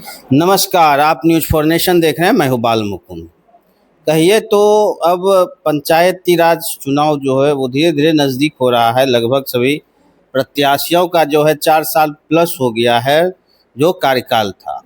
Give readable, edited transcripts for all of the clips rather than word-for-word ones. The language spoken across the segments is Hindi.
नमस्कार, आप न्यूज़ फॉर नेशन देख रहे हैं। मैं हूं बाल मुकुंद। कहिए तो अब पंचायती राज चुनाव जो है वो धीरे धीरे नज़दीक हो रहा है। लगभग सभी प्रत्याशियों का जो है 4 साल प्लस हो गया है जो कार्यकाल था।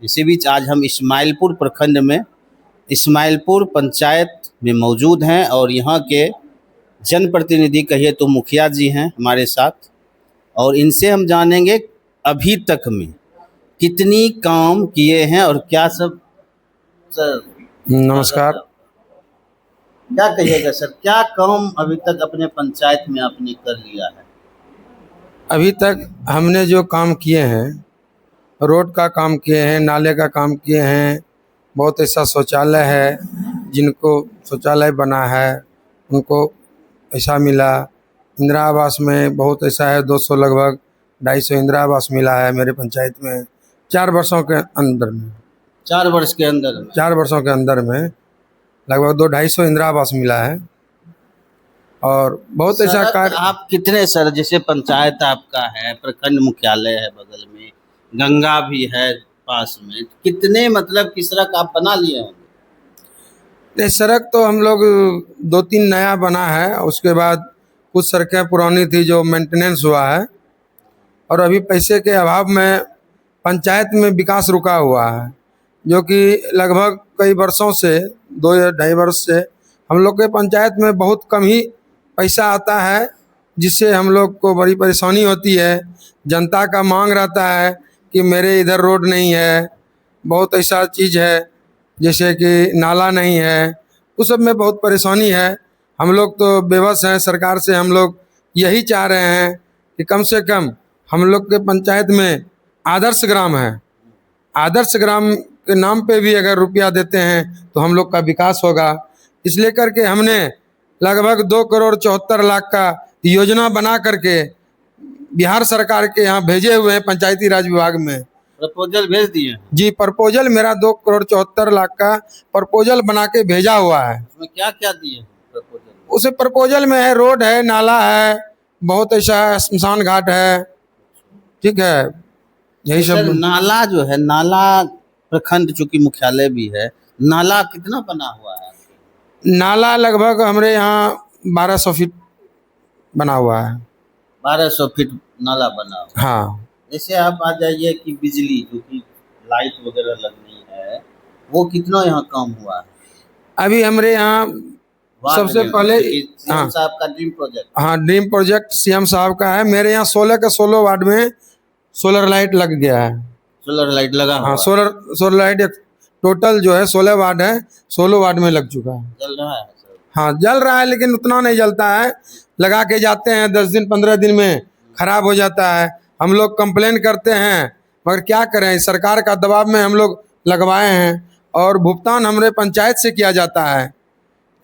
इसी बीच आज हम इस्माइलपुर प्रखंड में इस्माइलपुर पंचायत में मौजूद हैं और यहाँ के जनप्रतिनिधि कहिए तो मुखिया जी हैं हमारे साथ, और इनसे हम जानेंगे अभी तक में कितनी काम किए हैं और क्या सब। सर नमस्कार। क्या कहिएगा सर, क्या काम अभी तक अपने पंचायत में आपने कर लिया है? अभी तक हमने जो काम किए हैं, रोड का काम किए हैं, नाले का काम किए हैं। बहुत ऐसा शौचालय है जिनको शौचालय बना है उनको पैसा मिला। इंदिरा आवास में बहुत ऐसा है, 200 लगभग 250 इंदिरा आवास मिला है मेरे पंचायत में 4 वर्षों के अंदर में। 4 वर्ष के अंदर में 4 वर्षों के अंदर में लगभग 200-250 इंदिरा आवास मिला है। और बहुत ऐसा सड़क कार्य। आप कितने सर, जैसे पंचायत आपका है, प्रखंड मुख्यालय है बगल में, गंगा भी है पास में, कितने मतलब की सड़क आप बना लिए हैं? नहीं, सड़क तो हम लोग 2-3 नया बना है, उसके बाद कुछ सड़कें पुरानी थी जो मेंटेनेंस हुआ है। और अभी पैसे के अभाव में पंचायत में विकास रुका हुआ है, जो कि लगभग कई वर्षों से 2 या 2.5 वर्ष से हम लोग के पंचायत में बहुत कम ही पैसा आता है, जिससे हम लोग को बड़ी परेशानी होती है। जनता का मांग रहता है कि मेरे इधर रोड नहीं है, बहुत ऐसा चीज़ है जैसे कि नाला नहीं है, उस सब में बहुत परेशानी है। हम लोग तो बेबस हैं। सरकार से हम लोग यही चाह रहे हैं कि कम से कम हम लोग के पंचायत में आदर्श ग्राम है, आदर्श ग्राम के नाम पे भी अगर रुपया देते हैं तो हम लोग का विकास होगा। इसलिए करके हमने लगभग 2,74,00,000 का योजना बना करके बिहार सरकार के यहाँ भेजे हुए हैं पंचायती राज विभाग में। प्रपोजल भेज दिए हैं? जी, प्रपोजल मेरा 2,74,00,000 का प्रपोजल बना के भेजा हुआ है। उसमें क्या क्या दिए हैं प्रपोजल? उस प्रपोजल में है, रोड है, नाला है, बहुत ऐसा है, श्मशान घाट है, ठीक है, यही सर सब। नाला जो है, नाला प्रखंड चूंकि मुख्यालय भी है, नाला कितना बना हुआ है? नाला लगभग हमारे यहाँ 1200 फीट बना हुआ है। 1200 फीट नाला बना हुआ। हाँ। जैसे आप आ जाइए कि बिजली जो कि लाइट वगैरह लगनी है, वो कितना यहाँ काम हुआ है? अभी हमारे यहाँ वार्ड सबसे में, पहले क्योंकि सीएम हाँ साहब का ड्रीम प्रोजेक्ट। हाँ, ड्रीम प्रोजेक्ट सीएम साहब का है। मेरे यहाँ 16 के 16 वार्ड में सोलर लाइट लग गया है। सोलर लाइट लगा हाँ, हुआ सोलर लाइट टोटल जो है 16 वार्ड है, 16 वार्ड में लग चुका है। चल रहा है सर? हाँ, जल रहा है, लेकिन उतना नहीं जलता है। लगा के जाते हैं, 10 दिन 15 दिन में खराब हो जाता है। हम लोग कंप्लेन करते हैं, मगर क्या करें, सरकार का दबाव में हम लोग लगवाए हैं। और भुगतान हमारे पंचायत से किया जाता है।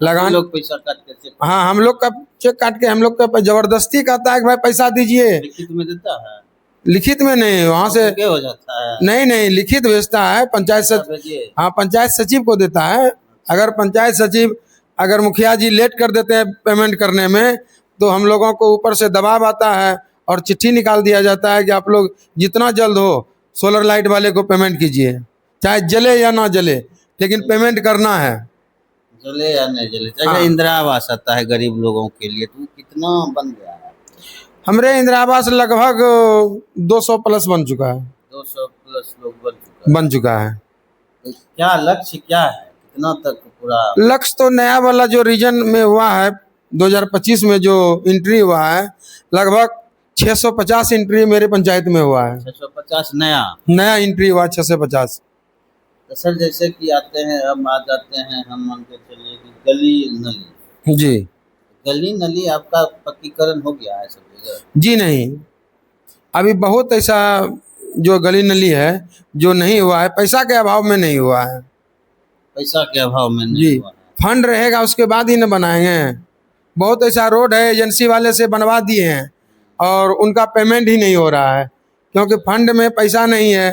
लगान लोग पैसा काट के चेक? हाँ, हम लोग का चेक काट के हम लोग का जबरदस्ती कहता है कि भाई पैसा दीजिए। लिखित में देता है? लिखित में नहीं, वहाँ से क्या हो जाता है? नहीं नहीं, लिखित भेजता है पंचायत सचिव। हाँ, पंचायत सचिव को देता है। अगर पंचायत सचिव, अगर मुखिया जी लेट कर देते हैं पेमेंट करने में, तो हम लोगों को ऊपर से दबाव आता है और चिट्ठी निकाल दिया जाता है कि आप लोग जितना जल्द हो सोलर लाइट वाले को पेमेंट कीजिए, चाहे जले या ना जले, लेकिन पेमेंट करना है। जले या नहीं जले। जैसे हाँ। इंदिरा आवास आता है गरीब लोगों के लिए, तो कितना बन गया है? हमारे इंदिरा आवास लगभग 200 प्लस बन चुका है। 200 प्लस लोग बन चुका है। तो क्या लक्ष्य क्या है, कितना तक पूरा? लक्ष्य तो नया वाला जो रीजन में हुआ है 2025 में जो एंट्री हुआ है, लगभग 650 एंट्री मेरे पंचायत में हुआ है। 650 नया नया एंट्री हुआ 650। तो सर जैसे कि आते हैं, हम आ जाते हैं, हम मान के चलिए कि गली नली। जी। गली नली आपका पक्कीकरण हो गया है सब जगह? जी नहीं, अभी बहुत ऐसा जो गली नली है जो नहीं हुआ है, पैसा के अभाव में नहीं हुआ है। पैसा के अभाव में नहीं जी, हुआ है? फंड रहेगा उसके बाद ही न बनाएंगे। बहुत ऐसा रोड है एजेंसी वाले से बनवा दिए हैं और उनका पेमेंट ही नहीं हो रहा है, क्योंकि फंड में पैसा नहीं है।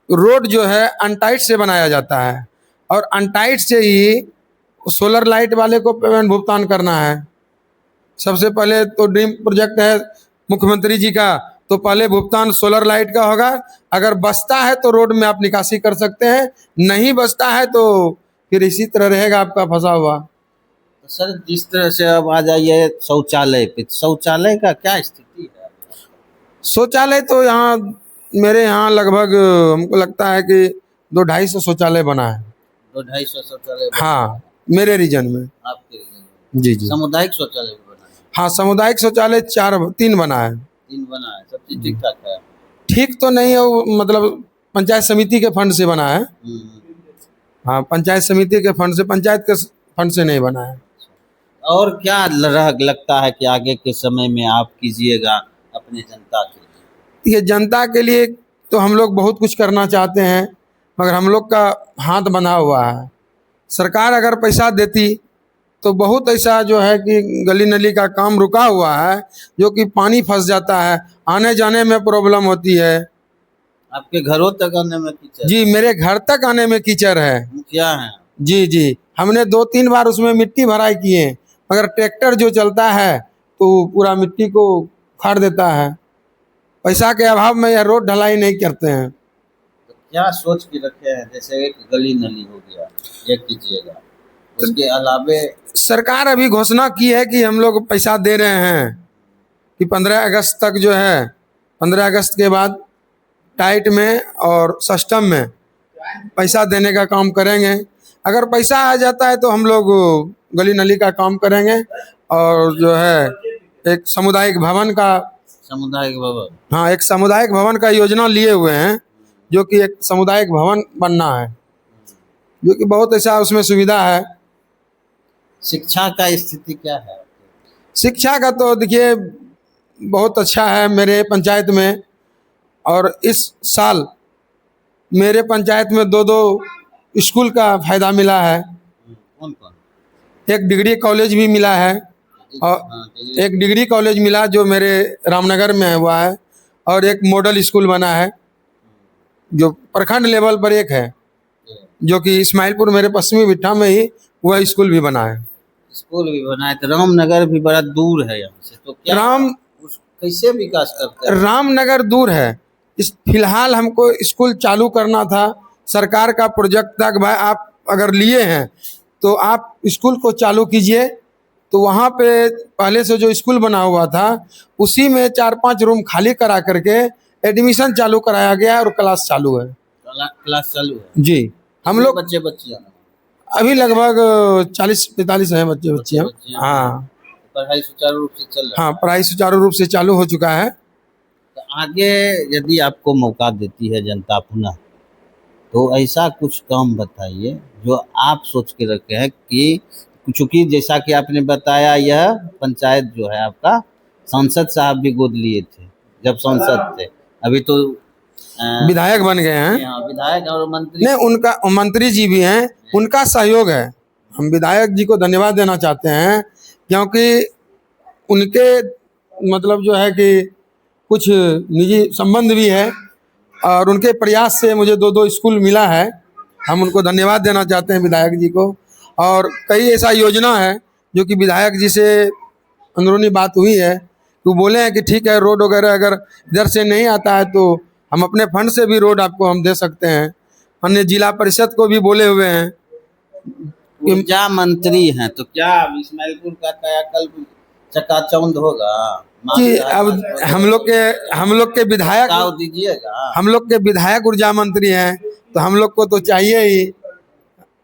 रोड जो है अनटाइट से बनाया जाता है और अनटाइट से ही सोलर लाइट वाले को पेमेंट भुगतान करना है। सबसे पहले तो ड्रीम प्रोजेक्ट है मुख्यमंत्री जी का, तो पहले भुगतान सोलर लाइट का होगा। अगर बचता है तो रोड में आप निकासी कर सकते हैं, नहीं बचता है तो फिर इसी तरह रहेगा आपका फंसा हुआ। तो सर जिस तरह से अब आ जाइए शौचालय पे, शौचालय का क्या स्थिति है? शौचालय तो यहाँ मेरे यहाँ लगभग हमको लगता है कि 200-250 शौचालय बना है। 200-250 शौचालय बना हाँ, मेरे रीजन में। आपके रीजन में? जी जी। सामुदायिक शौचालय भी बना है? हाँ, सामुदायिक शौचालय 3 बना है। 3 बना है, सब चीज ठीक ठाक है? ठीक तो नहीं है वो, मतलब पंचायत समिति के फंड से बना है। हाँ, पंचायत समिति के फंड से, पंचायत के फंड से नहीं बना है। और क्या लगता है कि आगे के समय में आप कीजिएगा अपने जनता के लिए? ये जनता के लिए तो हम लोग बहुत कुछ करना चाहते हैं, मगर हम लोग का हाथ बंधा हुआ है। सरकार अगर पैसा देती तो बहुत ऐसा जो है कि गली नली का काम रुका हुआ है, जो कि पानी फंस जाता है, आने जाने में प्रॉब्लम होती है। आपके घरों तक आने में कीचड़? जी, मेरे घर तक आने में कीचड़ है। मुखिया हैं? जी जी, हमने 2-3 बार उसमें मिट्टी भराई किए, मगर ट्रैक्टर जो चलता है तो पूरा मिट्टी को उखाड़ देता है। पैसा के अभाव में यह रोड ढलाई नहीं करते हैं। तो क्या सोच के रखे हैं? जैसे एक गली नली हो गया, ये कीजिएगा, उसके अलावे सरकार अभी घोषणा की है कि हम लोग पैसा दे रहे हैं कि 15 अगस्त तक जो है, 15 अगस्त के बाद टाइट में और सिस्टम में पैसा देने का काम करेंगे। अगर पैसा आ जाता है तो हम लोग गली नली का काम करेंगे, और जो है एक सामुदायिक भवन का, सामुदायिक भवन, हाँ, एक सामुदायिक भवन का योजना लिए हुए हैं, जो कि एक सामुदायिक भवन बनना है, जो कि बहुत ऐसा उसमें सुविधा है। शिक्षा का स्थिति क्या है? शिक्षा का तो देखिए बहुत अच्छा है मेरे पंचायत में, और इस साल मेरे पंचायत में 2 स्कूल का फायदा मिला है। कौन कौन? एक डिग्री कॉलेज भी मिला है, और हाँ, एक डिग्री कॉलेज मिला जो मेरे रामनगर में हुआ है, और एक मॉडल स्कूल बना है जो प्रखंड लेवल पर एक है, जो कि इस्माइलपुर मेरे पश्चिमी बिट्ठा में ही वह स्कूल भी बना है। स्कूल भी बना है, तो रामनगर भी बड़ा दूर है यहाँ से, तो क्या कैसे विकास करते हैं? रामनगर दूर है। इस फिलहाल हमको स्कूल चालू करना था, सरकार का प्रोजेक्ट था कि भाई आप अगर लिए हैं तो आप स्कूल को चालू कीजिए। तो वहाँ पे पहले से जो स्कूल बना हुआ था उसी में 4-5 रूम खाली करा करके एडमिशन चालू कराया गया और क्लास चालू है। क्लास चालू है? जी, हम लोग बच्चे अभी लगभग 40-45 हैं बच्चे हम। हाँ, पढ़ाई सुचारू रूप से चल रहा है? हाँ, पढ़ाई सुचारू रूप से चालू हो चुका है। तो आगे यदि आपको मौका देती है जनता पुनः, तो ऐसा कुछ काम बताइए जो आप सोच के रखे हैं कि, चूंकि जैसा कि आपने बताया यह पंचायत जो है आपका, सांसद साहब भी गोद लिए थे जब सांसद थे, अभी तो विधायक बन गए हैं। यहाँ विधायक और मंत्री नहीं, उनका मंत्री जी भी हैं, उनका सहयोग है। हम विधायक जी को धन्यवाद देना चाहते हैं, क्योंकि उनके मतलब जो है कि कुछ निजी संबंध भी है, और उनके प्रयास से मुझे 2 स्कूल मिला है। हम उनको धन्यवाद देना चाहते हैं विधायक जी को। और कई ऐसा योजना है जो कि विधायक जी से अंदरूनी बात हुई है, तो बोले हैं कि ठीक है, रोड वगैरह अगर इधर से नहीं आता है तो हम अपने फंड से भी रोड आपको हम दे सकते हैं। अन्य जिला परिषद को भी बोले हुए हैं। ऊर्जा मंत्री हैं, तो क्या इस्माइलपुर का कायाकल्प चकाचौंध होगा? कि अब हम लोग के विधायक, दीजिएगा, हम लोग के विधायक ऊर्जा मंत्री हैं, तो हम लोग को तो चाहिए ही।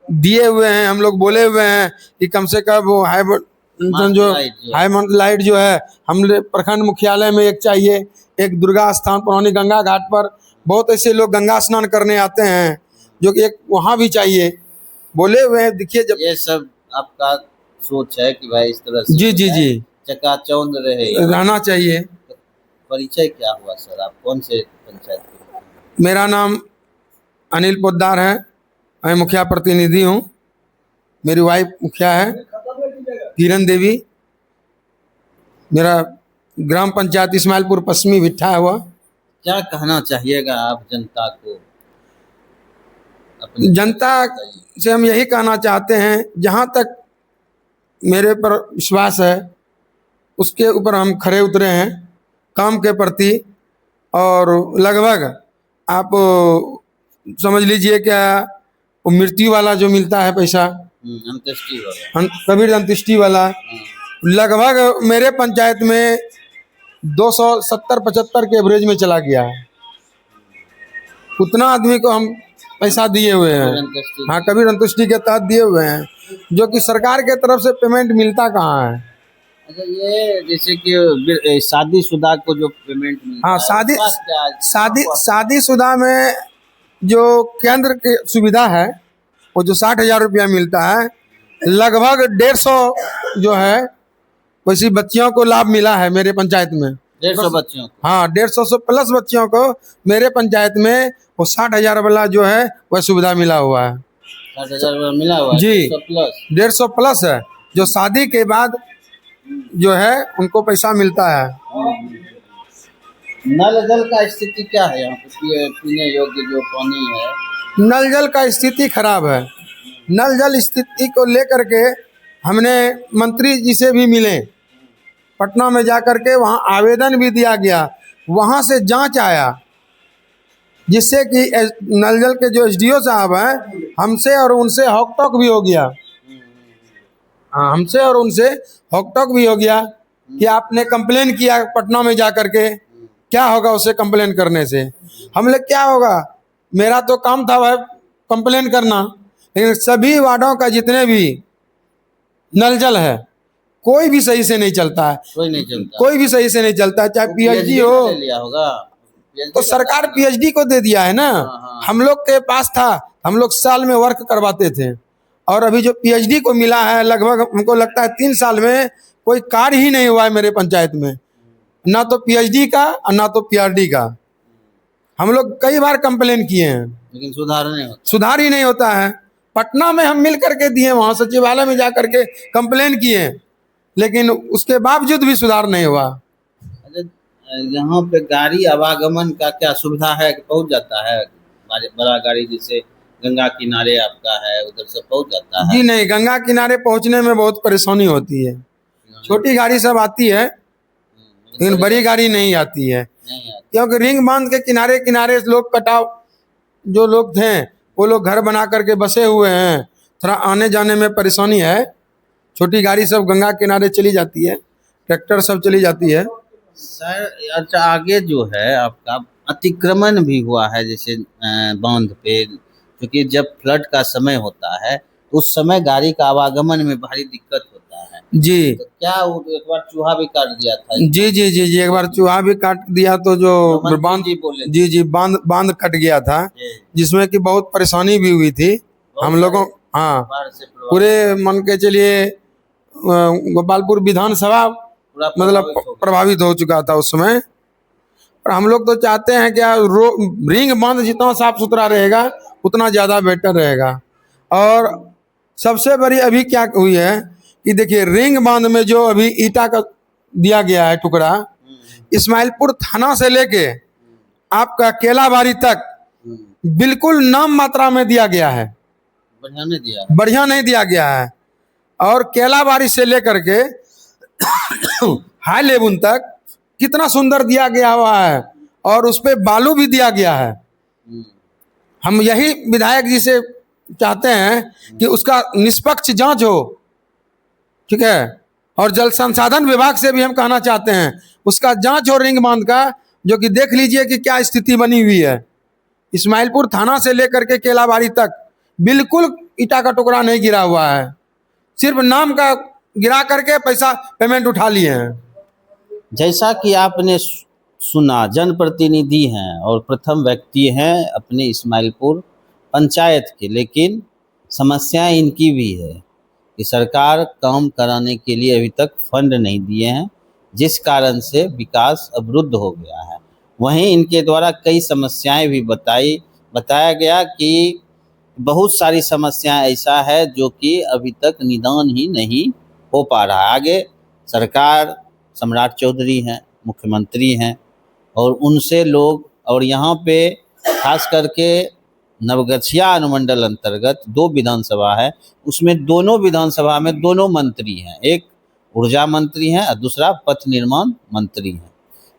दिए हुए हैं, हम लोग बोले हुए हैं कि कम से कम वो हाई मंथ लाइट जो है हम प्रखंड मुख्यालय में एक चाहिए, एक दुर्गा स्थान पुरानी गंगा घाट पर बहुत ऐसे लोग गंगा स्नान करने आते हैं, जो कि एक वहाँ भी चाहिए, बोले हुए हैं। देखिए, जब ये सब आपका सोच है कि भाई इस तरह से जी जी जी चकाचौंध रहना चाहिए। परिचय क्या हुआ सर, आप कौन से पंचायत के? मेरा नाम अनिल पोद्दार है, मैं मुखिया प्रतिनिधि हूँ। मेरी वाइफ मुखिया है किरण देवी। मेरा ग्राम पंचायत इस्माइलपुर पश्चिमी बिट्ठा हुआ। क्या कहना चाहिएगा आप जनता को? जनता से हम यही कहना चाहते हैं, जहाँ तक मेरे पर विश्वास है उसके ऊपर हम खरे उतरे हैं काम के प्रति। और लगभग आप समझ लीजिए क्या, वो मृत्यु वाला जो मिलता है पैसा, अंत्येष्टि वाला। कबीर अंत्येष्टि वाला, लगभग मेरे पंचायत में 270-75 के एवरेज में चला गया है। उतना आदमी को हम पैसा दिए हुए हैं। अंत्येष्टि। हाँ, कबीर अंत्येष्टि के तहत दिए हुए हैं, जो कि सरकार के तरफ से पेमेंट मिलता कहाँ है। अच्छा, ये जैसे कि शादीशुदा को जो पेमेंट मिलता हाँ, है, उसका क्या? शादीशुदा में जो केंद्र की सुविधा है, वो जो 60,000 रुपया मिलता है, लगभग 150 जो है वैसी बच्चियों को लाभ मिला है मेरे पंचायत में। 150 बच्चों को? हाँ, 150 से प्लस बच्चियों को मेरे पंचायत में वो 60,000 वाला जो है वह सुविधा मिला हुआ है। 60,000 मिला हुआ है? जी, 150 प्लस। 150 प्लस है, जो शादी के बाद जो है उनको पैसा मिलता है। नल जल का स्थिति क्या है यहाँ पे? पीने योग्य जो पानी है, नल जल का स्थिति खराब है। नल जल स्थिति को लेकर के हमने मंत्री जी से भी मिले, पटना में जाकर के वहाँ आवेदन भी दिया गया, वहाँ से जांच आया, जिससे कि नल जल के जो एसडीओ साहब हैं, हमसे और उनसे हॉक टॉक भी हो गया। हाँ, हमसे और उनसे हॉक टॉक भी हो गया कि आपने कंप्लेन किया पटना में जाकर के, क्या होगा उससे कंप्लेन करने से। हम लोग क्या होगा, मेरा तो काम था वह कंप्लेन करना, लेकिन सभी वार्डों का जितने भी नल जल है कोई भी सही से नहीं चलता है। कोई नहीं चलता। कोई भी सही से नहीं चलता है, चाहे पीएचडी PhD हो। ले लिया होगा, तो सरकार पीएचडी को दे दिया है ना। हाँ। हम लोग के पास था, हम लोग साल में वर्क करवाते थे, और अभी जो पीएचडी को मिला है, लगभग हमको लगता है 3 साल में कोई कार्य ही नहीं हुआ है मेरे पंचायत में, ना तो पीएचडी का और ना तो पीआरडी का। हम लोग कई बार कंप्लेन किए हैं, लेकिन सुधार नहीं होता। सुधार ही नहीं होता है। पटना में हम मिल करके दिए, वहाँ सचिवालय में जा करके कंप्लेन किए, लेकिन उसके बावजूद भी सुधार नहीं हुआ। अच्छा, यहाँ पे गाड़ी आवागमन का क्या सुविधा है? पहुँच जाता है बड़ा गाड़ी, जैसे गंगा किनारे आपका है, उधर से पहुँच जाता है? जी नहीं, गंगा किनारे पहुँचने में बहुत परेशानी होती है। छोटी गाड़ी सब आती है, लेकिन बड़ी गाड़ी नहीं आती है, नहीं आती। क्योंकि रिंग बांध के किनारे किनारे लोग कटाव जो लोग थे, वो लोग घर बना करके बसे हुए हैं, थोड़ा आने जाने में परेशानी है। छोटी गाड़ी सब गंगा किनारे चली जाती है, ट्रैक्टर सब चली जाती है। सर, अच्छा, आगे जो है आपका अतिक्रमण भी हुआ है, जैसे बांध पे, क्योंकि जब फ्लड का समय होता है तो उस समय गाड़ी का आवागमन में भारी दिक्कत होता है। जी तो क्या वो एक बार चूहा भी काट दिया था? जी जी जी जी, एक बार चूहा भी काट दिया, तो जो मंत्री बांध, जी बोले थे। जी जी, बांध कट गया था, जिसमें कि बहुत परेशानी भी हुई थी हम लोगों। हाँ, बाढ़ से पूरे मन के चलिए गोपालपुर विधानसभा पूरा मतलब प्रभावित हो चुका था उस समय। और हम लोग तो चाहते हैं कि रिंग बांध जितना साफ सुथरा रहेगा उतना ज़्यादा बेटर रहेगा। और सबसे बड़ी अभी क्या हुई है कि देखिए, रिंग बांध में जो अभी ईटा का दिया गया है टुकड़ा, इस्माइलपुर थाना से लेके आपका केलाबाड़ी तक बिल्कुल नाम मात्रा में दिया गया है, बढ़िया नहीं दिया। बढ़िया नहीं दिया गया है। और केलाबाड़ी से लेकर के हाई लेवल तक कितना सुंदर दिया गया हुआ है, और उस पे बालू भी दिया गया है। हम यही विधायक जी से चाहते हैं कि उसका निष्पक्ष जांच हो, ठीक है। और जल संसाधन विभाग से भी हम कहना चाहते हैं उसका जांच हो रिंग बांध का, जो कि देख लीजिए कि क्या स्थिति बनी हुई है। इस्माइलपुर थाना से लेकर के केलाबाड़ी तक बिल्कुल ईटा का टुकड़ा नहीं गिरा हुआ है, सिर्फ नाम का गिरा करके पैसा पेमेंट उठा लिए हैं। जैसा कि आपने सुना, जनप्रतिनिधि हैं और प्रथम व्यक्ति हैं अपने इस्माइलपुर पंचायत के, लेकिन समस्याएं इनकी भी है कि सरकार काम कराने के लिए अभी तक फंड नहीं दिए हैं, जिस कारण से विकास अवरुद्ध हो गया है। वहीं इनके द्वारा कई समस्याएं भी बताया गया कि बहुत सारी समस्याएं ऐसा है जो कि अभी तक निदान ही नहीं हो पा रहा है। आगे सरकार सम्राट चौधरी हैं, मुख्यमंत्री हैं, और उनसे लोग, और यहाँ पे खास करके नवगछिया अनुमंडल अंतर्गत 2 विधानसभा है, उसमें दोनों विधानसभा में दोनों मंत्री हैं, एक ऊर्जा मंत्री हैं और दूसरा पथ निर्माण मंत्री हैं।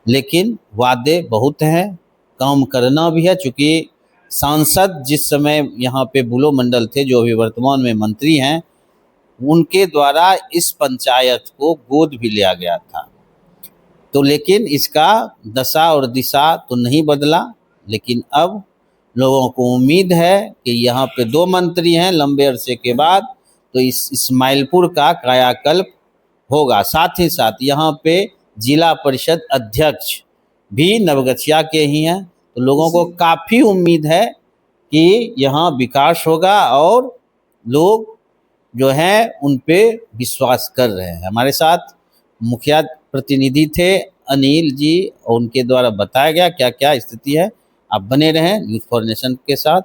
लेकिन वादे बहुत हैं, काम करना भी है। चूँकि सांसद जिस समय यहाँ पे बुलो मंडल थे, जो अभी वर्तमान में मंत्री हैं, उनके द्वारा इस पंचायत को गोद भी लिया गया था। तो लेकिन इसका दशा और दिशा तो नहीं बदला। लेकिन अब लोगों को उम्मीद है कि यहाँ पे 2 मंत्री हैं लंबे अरसे के बाद, तो इस इस्माइलपुर का कायाकल्प होगा। साथ ही साथ यहाँ पे जिला परिषद अध्यक्ष भी नवगछिया के ही हैं, तो लोगों को काफ़ी उम्मीद है कि यहाँ विकास होगा और लोग जो हैं उन पे विश्वास कर रहे हैं। हमारे साथ मुखिया प्रतिनिधि थे अनिल जी, और उनके द्वारा बताया गया क्या क्या स्थिति है। आप बने रहें न्यूज़ फॉर नेशन के साथ।